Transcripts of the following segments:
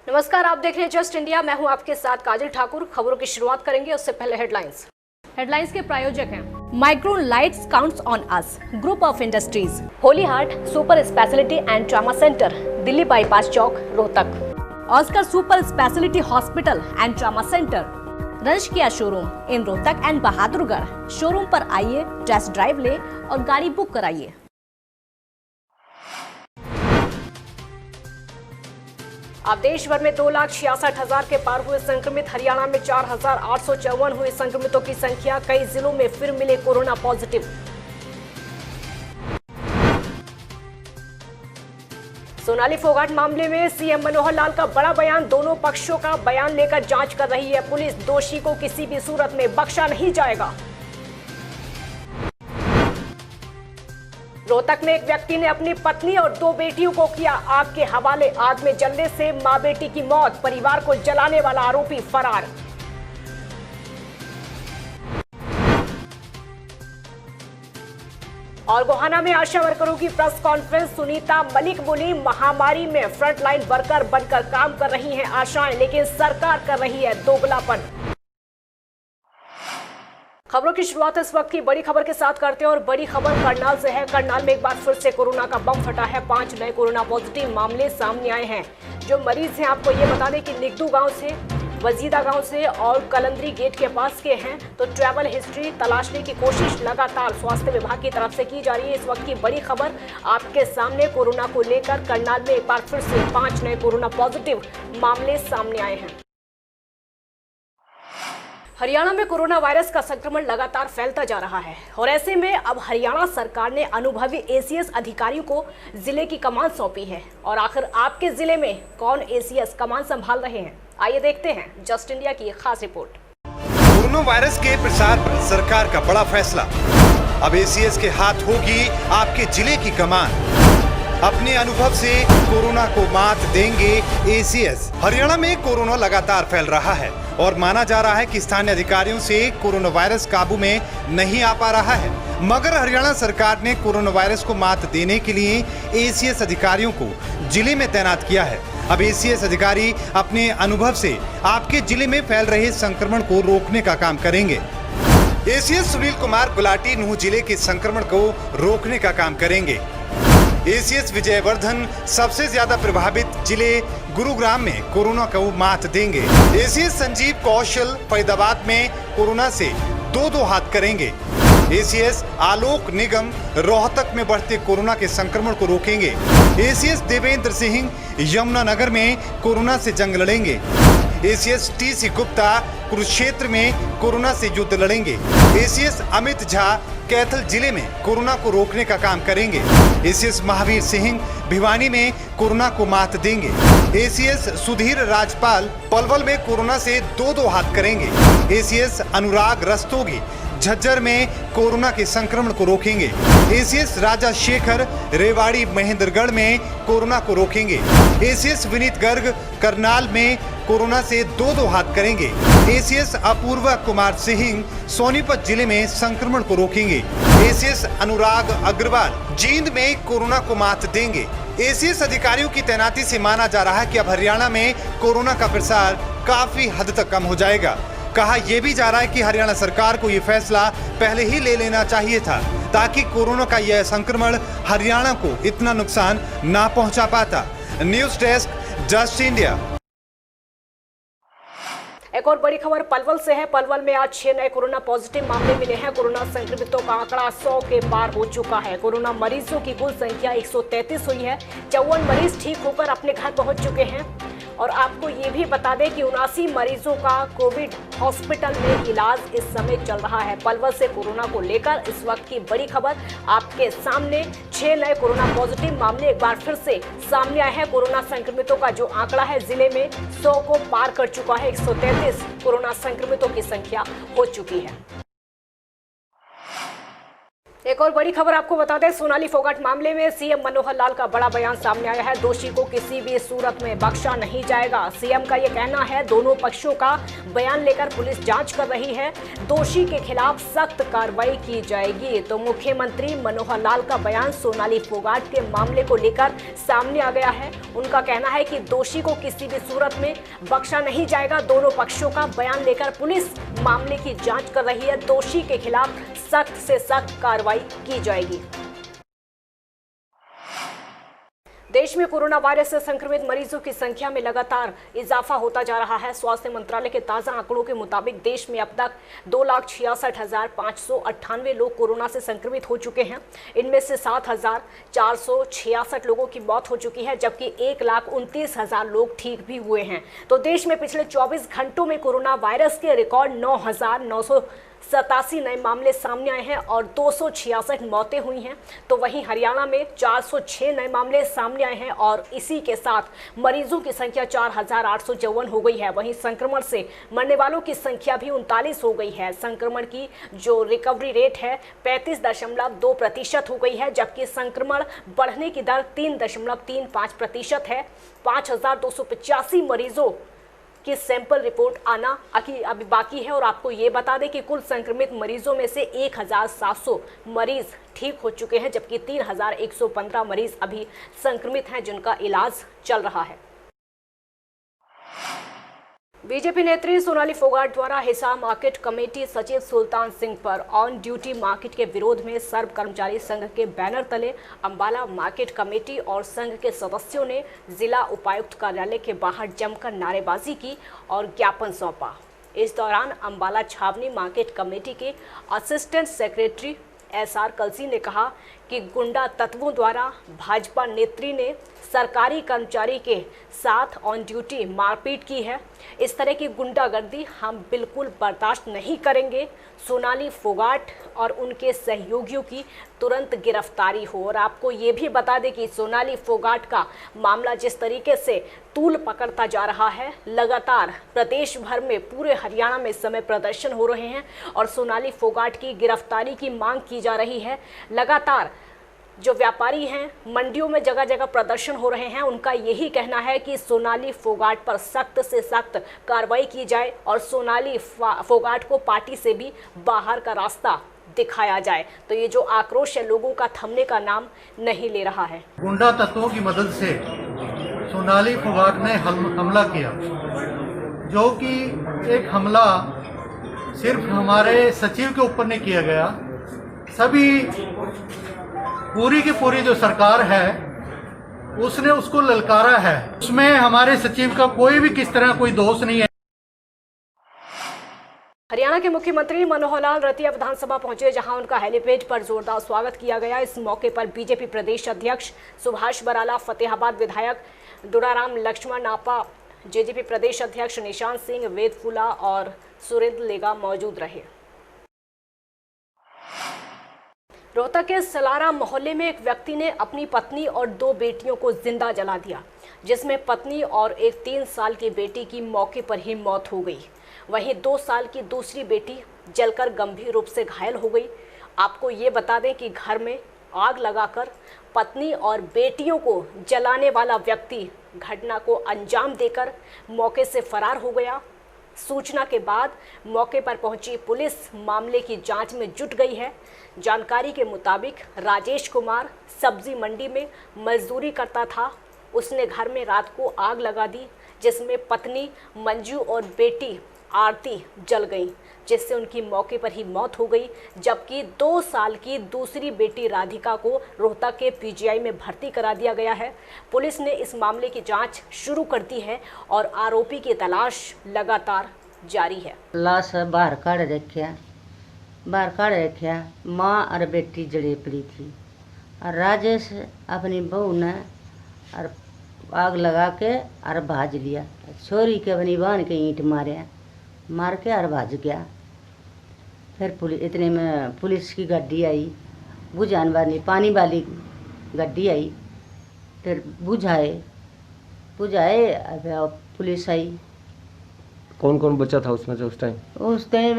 नमस्कार, आप देख रहे हैं जस्ट इंडिया। मैं हूं आपके साथ काजल ठाकुर। खबरों की शुरुआत करेंगे उससे पहले हेडलाइंस के प्रायोजक हैं Micron lights counts on us, group of industries, Holy Heart super speciality and trauma centre, Delhi bypass Chowk, Rohtak. Oscar super speciality hospital and trauma centre, रंश किया showroom in Rohtak and Bahadurgarh. Showroom पर आइए, टेस्ट ड्राइव ले और गाड़ी बुक कराइए। अब देश भर में 2,66,000 के पार हुए संक्रमित। हरियाणा में 4,854 हुए संक्रमितों की संख्या। कई जिलों में फिर मिले कोरोना पॉजिटिव। सोनाली फोगाट मामले में सीएम मनोहर लाल का बड़ा बयान। दोनों पक्षों का बयान लेकर जांच कर रही है पुलिस। दोषी को किसी भी सूरत में बख्शा नहीं जाएगा। रोहतक में एक व्यक्ति ने अपनी पत्नी और 2 बेटियों को किया आग के हवाले। आग में जलने से मां बेटी की मौत। परिवार को जलाने वाला आरोपी फरार। और गोहाना में आशा वर्करों की प्रेस कॉन्फ्रेंस। सुनीता मलिक बोली, महामारी में फ्रंटलाइन वर्कर बनकर काम कर रही हैं आशाएं, लेकिन सरकार कर रही है दोगलापन। खबरों की शुरुआत इस वक्त की बड़ी खबर के साथ करते हैं और बड़ी खबर करनाल से है। करनाल में एक बार फिर से कोरोना का बम फटा है। 5 नए कोरोना पॉजिटिव मामले सामने आए हैं। जो मरीज हैं आपको ये बता दें कि निगदू गांव से, वजीदा गांव से और कलंदरी गेट के पास के हैं। तो ट्रैवल हिस्ट्री तलाशने की कोशिश लगातार स्वास्थ्य विभाग की तरफ से की जा रही है। इस वक्त की बड़ी खबर आपके सामने कोरोना को लेकर करनाल में एक बार फिर से 5 नए कोरोना पॉजिटिव मामले सामने आए हैं। हरियाणा में कोरोना वायरस का संक्रमण लगातार फैलता जा रहा है और ऐसे में अब हरियाणा सरकार ने अनुभवी एसीएस अधिकारियों को जिले की कमान सौंपी है। और आखिर आपके जिले में कौन एसीएस कमान संभाल रहे हैं, आइए देखते हैं जस्ट इंडिया की खास रिपोर्ट। कोरोना वायरस के प्रसार पर सरकार का बड़ा फैसला। अब एसीएस के हाथ होगी आपके जिले की कमान। अपने अनुभव से कोरोना को मात देंगे एसीएस। हरियाणा में कोरोना लगातार फैल रहा है और माना जा रहा है कि स्थानीय अधिकारियों से कोरोना वायरस काबू में नहीं आ पा रहा है, मगर हरियाणा सरकार ने कोरोना वायरस को मात देने के लिए एसीएस अधिकारियों को जिले में तैनात किया है। अब एसीएस अधिकारी अपने अनुभव से आपके जिले में फैल रहे संक्रमण को रोकने का काम करेंगे। एसीएस सुनील कुमार गुलाटी नूंह जिले के संक्रमण को रोकने का काम करेंगे। एसीएस विजयवर्धन सबसे ज्यादा प्रभावित जिले गुरुग्राम में कोरोना को मात देंगे। एसीएस संजीव कौशल फरीदाबाद में कोरोना से 2-2 हाथ करेंगे। एसीएस आलोक निगम रोहतक में बढ़ते कोरोना के संक्रमण को रोकेंगे। एसीएस देवेंद्र सिंह यमुनानगर में कोरोना से जंग लड़ेंगे। एसीएस टीसी गुप्ता कुरुक्षेत्र में कोरोना से युद्ध लड़ेंगे। एसीएस अमित झा कैथल जिले में कोरोना को रोकने का काम करेंगे। एसीएस महावीर सिंह भिवानी में कोरोना को मात देंगे। एसीएस सुधीर राजपाल पलवल में कोरोना से 2-2 हाथ करेंगे। एसीएस अनुराग रस्तोगी झज्जर में कोरोना के संक्रमण को रोकेंगे। एसीएस राजा शेखर रेवाड़ी महेंद्रगढ़ में कोरोना को रोकेंगे। एसीएस विनीत गर्ग करनाल में कोरोना से 2-2 हाथ करेंगे। एसीएस अपूर्वा कुमार सिंह सोनीपत जिले में संक्रमण को रोकेंगे। एसीएस अनुराग अग्रवाल जींद में कोरोना को मात देंगे। एसीएस अधिकारियों की तैनाती से माना जा रहा है कि अब हरियाणा में कोरोना का प्रसार काफी हद तक कम हो जाएगा। कहा यह भी जा रहा है कि हरियाणा सरकार को यह फैसला पहले ही ले लेना चाहिए था, ताकि कोरोना का यह संक्रमण हरियाणा को इतना नुकसान ना पहुंचा पाता। News desk just India. एक और बड़ी खबर पलवल से है। पलवल में आज 6 नए कोरोना पॉजिटिव मामले मिले हैं। कोरोना संक्रमितों का आंकड़ा 100 के पार हो चुका है। कोरोना मरीजों की कुल संख्या 133 हुई है। 54 मरीज ठीक होकर अपने घर पहुंच चुके हैं। और आपको ये भी बता दें कि 79 मरीजों का कोविड हॉस्पिटल में इलाज इस समय चल रहा है। पलवल से कोरोना को लेकर इस वक्त की बड़ी खबर आपके सामने। 6 नए कोरोना पॉजिटिव मामले एक बार फिर से सामने आए हैं। कोरोना संक्रमितों का जो आंकड़ा है जिले में 100 को पार कर चुका है। 133 कोरोना संक्रमितों की संख्या हो चुकी है। एक और बड़ी खबर आपको बता दें, सोनाली फोगाट मामले में सीएम मनोहर लाल का बड़ा बयान सामने आया है। दोषी को किसी भी सूरत में बख्शा नहीं जाएगा, सीएम का ये कहना है। दोनों पक्षों का बयान लेकर पुलिस जांच कर रही है, दोषी के खिलाफ सख्त कार्रवाई की जाएगी। तो मुख्यमंत्री मनोहर लाल का बयान सोनाली फोगाट के मामले को लेकर सामने आ गया है। उनका कहना है कि दोषी को किसी भी सूरत में बख्शा नहीं जाएगा। दोनों पक्षों का बयान लेकर पुलिस मामले की जांच कर रही है, दोषी के खिलाफ सख्त से सख्त कार्रवाई की जाएगी। देश में कोरोना वायरस से संक्रमित मरीजों की संख्या में लगातार इजाफा होता जा रहा है। स्वास्थ्य मंत्रालय के ताजा आंकड़ों के मुताबिक देश में अब तक 2,66,598 लोग कोरोना से संक्रमित हो चुके हैं। इनमें से 7,466 लोगों की मौत हो चुकी है, जबकि 1,29,000 लोग ठीक भी हुए हैं। तो देश में पिछले 24 घंटों में कोरोना वायरस के रिकॉर्ड 9,987 नए मामले सामने आए हैं और 266 मौतें हुई हैं। तो वहीं हरियाणा में 406 नए मामले सामने आए हैं और इसी के साथ मरीजों की संख्या 4,854 हो गई है। वहीं संक्रमण से मरने वालों की संख्या भी 39 हो गई है। संक्रमण की जो रिकवरी रेट है 35.2% हो गई है, जबकि संक्रमण बढ़ने की दर 3.35% है। 5,285 मरीजों की सैंपल रिपोर्ट आना अभी बाकी है। और आपको ये बता दें कि कुल संक्रमित मरीजों में से 1,700 मरीज ठीक हो चुके हैं, जबकि 3,115 मरीज अभी संक्रमित हैं जिनका इलाज चल रहा है। बीजेपी नेत्री सोनाली फोगाट द्वारा हिसार मार्केट कमेटी सचिव सुल्तान सिंह पर ऑन ड्यूटी मार्केट के विरोध में सर्व कर्मचारी संघ के बैनर तले अंबाला मार्केट कमेटी और संघ के सदस्यों ने जिला उपायुक्त कार्यालय के बाहर जमकर नारेबाजी की और ज्ञापन सौंपा। इस दौरान अंबाला छावनी मार्केट कमेटी के असिस्टेंट सेक्रेटरी SR कलसी ने कहा कि गुंडा तत्वों द्वारा भाजपा नेत्री ने सरकारी कर्मचारी के साथ ऑन ड्यूटी मारपीट की है। इस तरह की गुंडागर्दी हम बिल्कुल बर्दाश्त नहीं करेंगे। सोनाली फोगाट और उनके सहयोगियों की तुरंत गिरफ्तारी हो। और आपको ये भी बता दें कि सोनाली फोगाट का मामला जिस तरीके से तूल पकड़ता जा रहा है, लगातार प्रदेश भर में पूरे हरियाणा में इस समय प्रदर्शन हो रहे हैं और सोनाली फोगाट की गिरफ्तारी की मांग की जा रही है। लगातार जो व्यापारी हैं, मंडियों में जगह जगह प्रदर्शन हो रहे हैं, उनका यही कहना है कि सोनाली फोगाट पर सख्त से सख्त कार्रवाई की जाए और सोनाली फोगाट को पार्टी से भी बाहर का रास्ता दिखाया जाए। तो ये जो आक्रोश है लोगों का थमने का नाम नहीं ले रहा है। गुंडा तत्वों की मदद से सोनाली फोगाट ने हमला किया, जो कि एक हमला सिर्फ हमारे सचिव के ऊपर नहीं किया गया, सभी पूरी की पूरी जो सरकार है उसने उसको ललकारा है। उसमें हमारे सचिव का कोई भी किस तरह कोई दोष नहीं है। हरियाणा के मुख्यमंत्री मनोहर लाल रतिया विधानसभा पहुंचे, जहां उनका हेलीपैड पर जोरदार स्वागत किया गया। इस मौके पर बीजेपी प्रदेश अध्यक्ष सुभाष बराला, फतेहाबाद विधायक दुराराम लक्ष्मण नापा, जेजेपी प्रदेश अध्यक्ष निशांत सिंह, वेद फूला और सुरेंद्र लेगा मौजूद रहे। रोहतक के सलारा मोहल्ले में एक व्यक्ति ने अपनी पत्नी और 2 बेटियों को जिंदा जला दिया, जिसमें पत्नी और एक 3 साल की बेटी की मौके पर ही मौत हो गई। वहीं 2 साल की दूसरी बेटी जलकर गंभीर रूप से घायल हो गई। आपको ये बता दें कि घर में आग लगाकर पत्नी और बेटियों को जलाने वाला व्यक्ति घटना को अंजाम देकर मौके से फरार हो गया। सूचना के बाद मौके पर पहुंची पुलिस मामले की जांच में जुट गई है। जानकारी के मुताबिक राजेश कुमार सब्जी मंडी में मजदूरी करता था। उसने घर में रात को आग लगा दी, जिसमें पत्नी मंजू और बेटी आरती जल गई, जिससे उनकी मौके पर ही मौत हो गई। जबकि 2 साल की दूसरी बेटी राधिका को रोहतक के PGI में भर्ती करा दिया गया है। पुलिस ने इस मामले की जांच शुरू कर दी है और आरोपी की तलाश लगातार जारी है। लाश बाहर काढ़ रखा माँ और बेटी जड़ी पड़ी थी और राजेश अपनी बहू ने और आग लगा के और भाज लिया। छोरी के अपनी बहन के ईंट मार के और भाज गया। फिर इतने में पुलिस की गाड़ी आई, बुझाने वाली पानी वाली गाड़ी आई, फिर बुझाए पुलिस आई। कौन कौन बचा था उसमें से उस टाइम? उस टाइम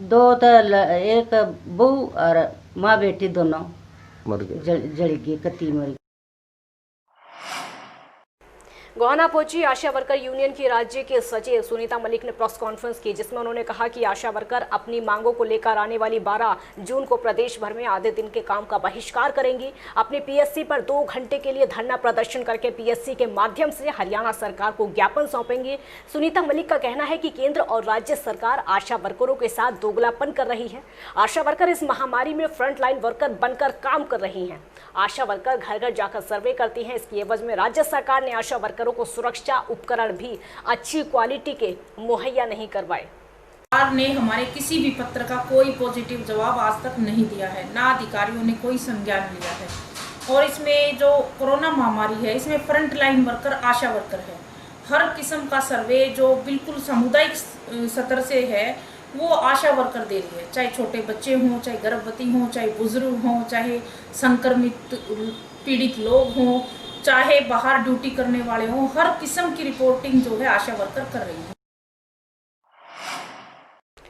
2 तो एक बहू और माँ बेटी दोनों मर गए। जल गई, कत्ती मर गई। गोहाना पहुंची आशा वर्कर यूनियन की राज्य के सचिव सुनीता मलिक ने प्रेस कॉन्फ्रेंस की, जिसमें उन्होंने कहा कि आशा वर्कर अपनी मांगों को लेकर आने वाली 12 जून को प्रदेश भर में आधे दिन के काम का बहिष्कार करेंगी। अपने पीएससी पर 2 घंटे के लिए धरना प्रदर्शन करके पीएससी के माध्यम से हरियाणा सरकार को ज्ञापन सौंपेंगे। सुनीता मलिक का कहना है कि केंद्र और राज्य सरकार आशा वर्करों के साथ दोगलापन कर रही है। आशा वर्कर इस महामारी में फ्रंट लाइन वर्कर बनकर काम कर रही हैं। आशा वर्कर घर घर जाकर सर्वे करती हैं। इसकी एवज में राज्य सरकार ने आशा वर्करों को सुरक्षा उपकरण भी अच्छी क्वालिटी के मुहैया नहीं करवाए। सरकार ने हमारे किसी भी पत्र का कोई पॉजिटिव जवाब आज तक नहीं दिया है, ना अधिकारियों ने कोई संज्ञान लिया है। और इसमें जो कोरोना महामारी है, इसमें फ्रंट लाइन वर्कर आशा वर्कर है। हर किस्म का सर्वे जो बिल्कुल सामुदायिक स्तर से है वो आशा वर्कर दे रही है, चाहे छोटे बच्चे हों, चाहे गर्भवती हों, चाहे बुजुर्ग हों, चाहे संक्रमित पीड़ित लोग हों, चाहे बाहर ड्यूटी करने वाले हों, हर किस्म की रिपोर्टिंग जो है आशा वर्कर कर रही है।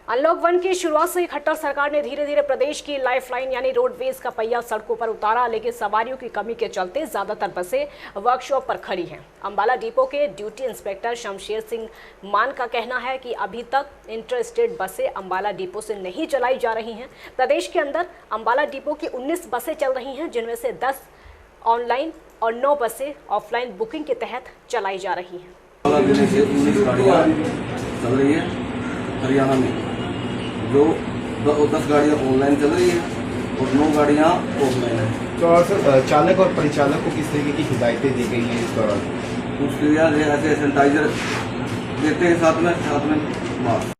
अनलॉक 1 की शुरुआत से खट्टर सरकार ने धीरे धीरे प्रदेश की लाइफलाइन यानी रोडवेज का पहिया सड़कों पर उतारा, लेकिन सवारियों की कमी के चलते ज्यादातर बसें वर्कशॉप पर खड़ी हैं। अंबाला डिपो के ड्यूटी इंस्पेक्टर शमशेर सिंह मान का कहना है कि अभी तक इंटर स्टेट बसें अंबाला डिपो से नहीं चलाई जा रही हैं। प्रदेश के अंदर अंबाला डिपो की 19 बसें चल रही हैं, जिनमें से 10 ऑनलाइन और 9 बसें ऑफलाइन बुकिंग के तहत चलाई जा रही हैं। 19 गाड़ियाँ चल रही है हरियाणा में, जो 10 गाड़ियाँ ऑनलाइन चल रही है और 9 गाड़ियाँ ऑफलाइन है। तो और सर चालक और परिचालक को किस तरीके की हिदायतें दी गई हैं इस दौरान? उसके लिए ऐसे सैनिटाइजर देते हैं, साथ में मास्क।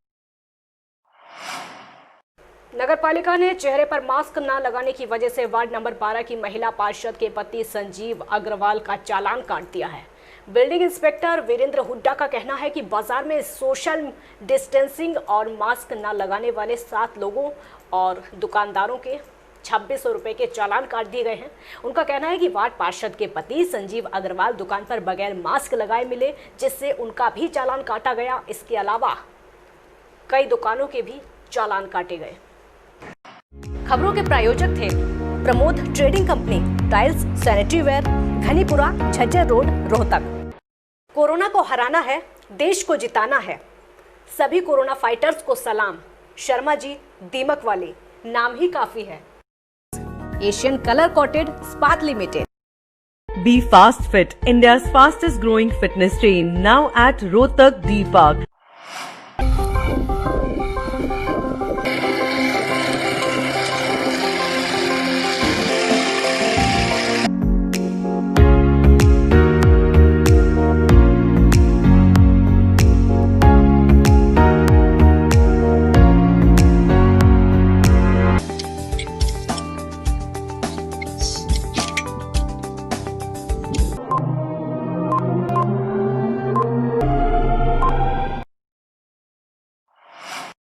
नगर पालिका ने चेहरे पर मास्क न लगाने की वजह से वार्ड नंबर 12 की महिला पार्षद के पति संजीव अग्रवाल का चालान काट दिया है। बिल्डिंग इंस्पेक्टर वीरेंद्र हुड्डा का कहना है कि बाजार में सोशल डिस्टेंसिंग और मास्क न लगाने वाले 7 लोगों और दुकानदारों के 2600 रुपये के चालान काट दिए गए हैं। उनका कहना है कि वार्ड पार्षद के पति संजीव अग्रवाल दुकान पर बगैर मास्क लगाए मिले, जिससे उनका भी चालान काटा गया। इसके अलावा कई दुकानों के भी चालान काटे गए। खबरों के प्रायोजक थे Pramod trading company, tiles, sanitary ware, Ghanipura, Jhajjar road, Rohtak. Corona को हराना है, देश को जिताना है। सभी कोरोना फाइटर्स को सलाम। शर्मा जी, दीमक वाले, नाम ही काफी है। Asian colour coated Ispat limited. Be Fast Fit, India's fastest growing fitness chain, now at Rohtak D Park.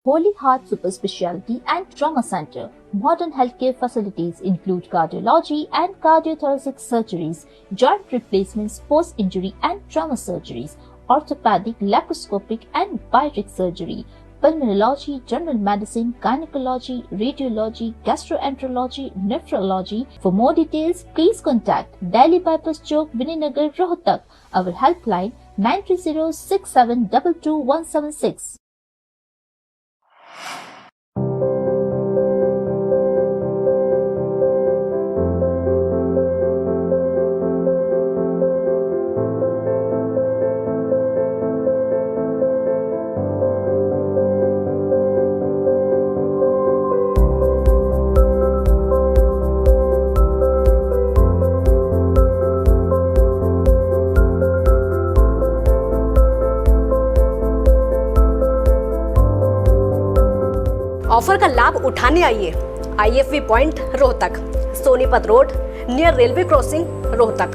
Holy Heart Super Speciality and Trauma Center. Modern healthcare facilities include cardiology and cardiothoracic surgeries, joint replacements, post-injury and trauma surgeries, orthopedic, laparoscopic and bariatric surgery, pulmonology, general medicine, gynecology, radiology, gastroenterology, nephrology. For more details, please contact Delhi Bypass Chowk, Vininagar, Rohtak. Our helpline 9306722176. Offer का लाभ उठाने आइए। IFV point Rohtak, Sonipat road near railway crossing, Rohtak.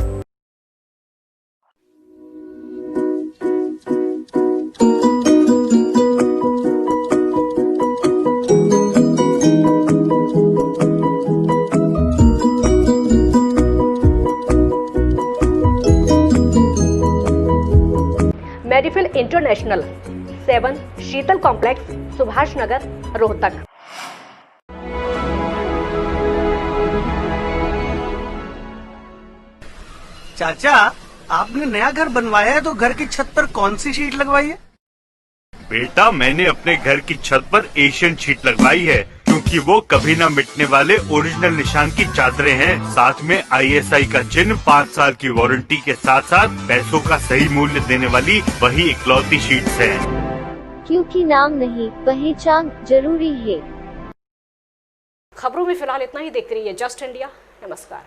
Medifil international 7 Sheetal complex, Subhash Nagar, Rohtak. चाचा, आपने नया घर बनवाया है तो घर की छत पर कौन सी शीट लगवाई है? बेटा, मैंने अपने घर की छत पर एशियन शीट लगवाई है, क्योंकि वो कभी न मिटने वाले ओरिजिनल निशान की चादरें हैं। साथ में ISI का चिन्ह, 5 साल की वारंटी के साथ साथ पैसों का सही मूल्य देने वाली वही इकलौती शीट्स हैं। क्योंकि नाम नहीं, पहचान जरूरी है। खबरों में फिलहाल इतना ही। देखते रहिए जस्ट इंडिया। नमस्कार।